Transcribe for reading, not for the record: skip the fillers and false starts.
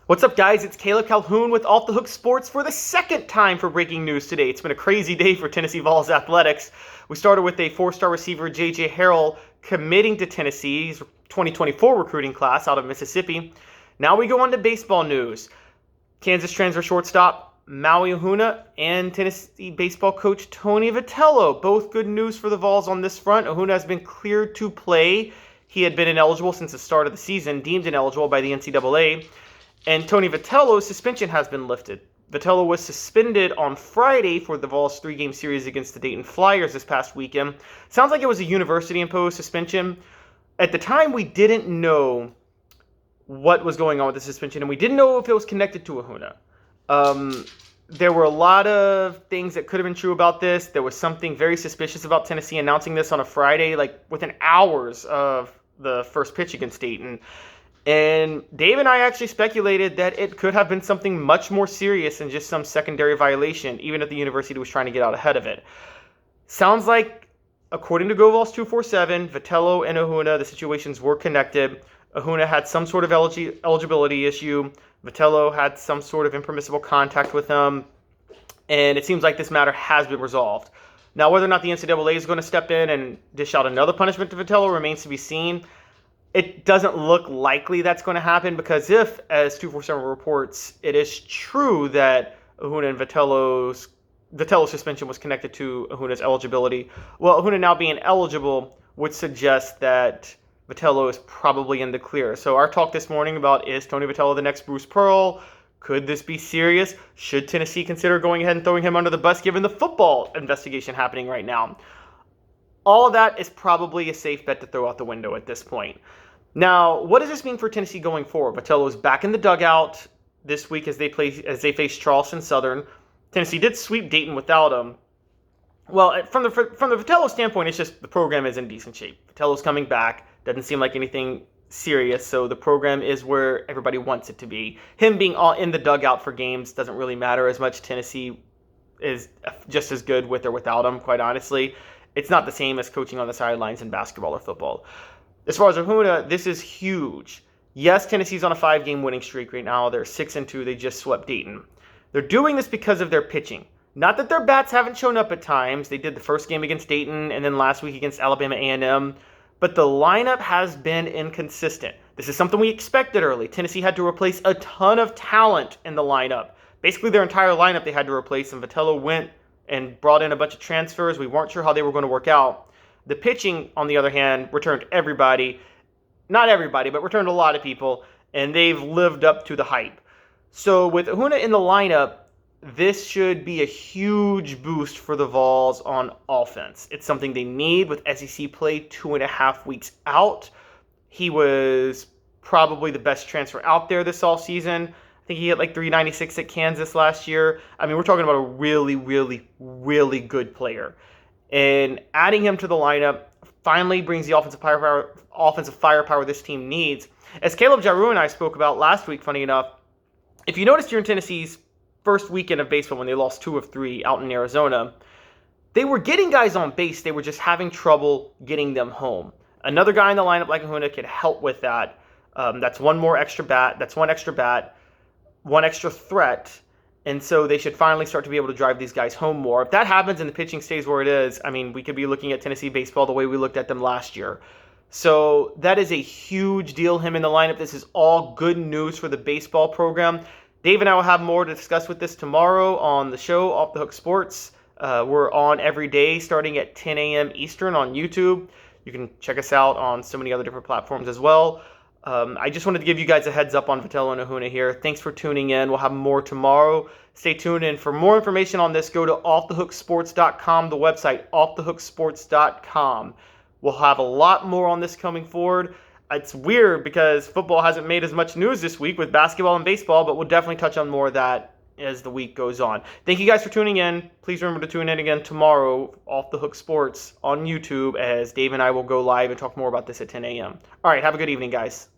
What's up, guys? It's Calhoun with Off the Hook Sports for the second time for breaking news today. It's been a crazy day for Tennessee Vols athletics. We started with a four-star receiver, J.J. Harrell, committing to Tennessee's 2024 recruiting class out of Mississippi. Now we go on to baseball news. Kansas transfer shortstop Maui Ahuna and Tennessee baseball coach Tony Vitello. Both good news for the Vols on this front. Ahuna has been cleared to play. He had been ineligible since the start of the season, deemed ineligible by the NCAA. And Tony Vitello's suspension has been lifted. Vitello was suspended on Friday for the Vols' 3-game series against the Dayton Flyers this past weekend. Sounds like it was a university-imposed suspension. At the time, we didn't know what was going on with the suspension, and we didn't know if it was connected to Ahuna. There were a lot of things that could have been true about this. There was something very suspicious about Tennessee announcing this on a Friday, like within hours of the first pitch against Dayton. And Dave and I actually speculated that it could have been something much more serious than just some secondary violation, even if the university was trying to get out ahead of it. Sounds like, according to GoVols 247, Vitello and Ahuna, the situations were connected. Ahuna had some sort of eligibility issue. Vitello had some sort of impermissible contact with him. And it seems like this matter has been resolved. Now, whether or not the NCAA is going to step in and dish out another punishment to Vitello remains to be seen. It doesn't look likely that's going to happen because if, as 247 reports, it is true that Ahuna and Vitello's suspension was connected to Ahuna's eligibility, well, Ahuna now being eligible would suggest that Vitello is probably in the clear. So our talk this morning about, is Tony Vitello the next Bruce Pearl? Could this be serious? Should Tennessee consider going ahead and throwing him under the bus given the football investigation happening right now? All of that is probably a safe bet to throw out the window at this point. Now, what does this mean for Tennessee going forward? Vitello is back in the dugout this week as they face Charleston Southern. Tennessee did sweep Dayton without him. Well, from the Vitello standpoint, it's just the program is in decent shape. Vitello's coming back. Doesn't seem like anything serious, so the program is where everybody wants it to be. Him being all in the dugout for games doesn't really matter as much. Tennessee is just as good with or without him, quite honestly. It's not the same as coaching on the sidelines in basketball or football. As far as Ahuna, this is huge. Yes, Tennessee's on a 5-game winning streak right now. They're 6-2. They just swept Dayton. They're doing this because of their pitching. Not that their bats haven't shown up at times. They did the first game against Dayton and then last week against Alabama A&M. But the lineup has been inconsistent. This is something we expected early. Tennessee had to replace a ton of talent in the lineup. Basically, their entire lineup they had to replace, and Vitello went and brought in a bunch of transfers. We weren't sure how they were going to work out. The pitching, on the other hand, returned everybody. Not everybody, but returned a lot of people, and they've lived up to the hype. So with Ahuna in the lineup, this should be a huge boost for the Vols on offense. It's something they need with SEC play 2.5 weeks out. He was probably the best transfer out there this offseason. I think he hit like 396 at Kansas last year. I mean, we're talking about a really, really, really good player. And adding him to the lineup finally brings the offensive firepower this team needs. As Caleb Jaru and I spoke about last week, funny enough, if you noticed during Tennessee's first weekend of baseball when they lost 2 of 3 out in Arizona, they were getting guys on base. They were just having trouble getting them home. Another guy in the lineup like Ahuna could help with that. That's one extra bat, one extra threat. And so they should finally start to be able to drive these guys home more. If that happens and the pitching stays where it is, I mean, we could be looking at Tennessee baseball the way we looked at them last year. So that is a huge deal, him in the lineup. This is all good news for the baseball program. Dave and I will have more to discuss with this tomorrow on the show, Off the Hook Sports. We're on every day starting at 10 a.m. Eastern on YouTube. You can check us out on so many other different platforms as well. I just wanted to give you guys a heads up on Vitello and Ahuna here. Thanks for tuning in. We'll have more tomorrow. Stay tuned in. For more information on this, go to offthehooksports.com, the website, offthehooksports.com. We'll have a lot more on this coming forward. It's weird because football hasn't made as much news this week with basketball and baseball, but we'll definitely touch on more of that as the week goes on. Thank you guys for tuning in. Please remember to tune in again tomorrow, Off the Hook Sports on YouTube, as Dave and I will go live and talk more about this at 10 a.m. All right, have a good evening, guys.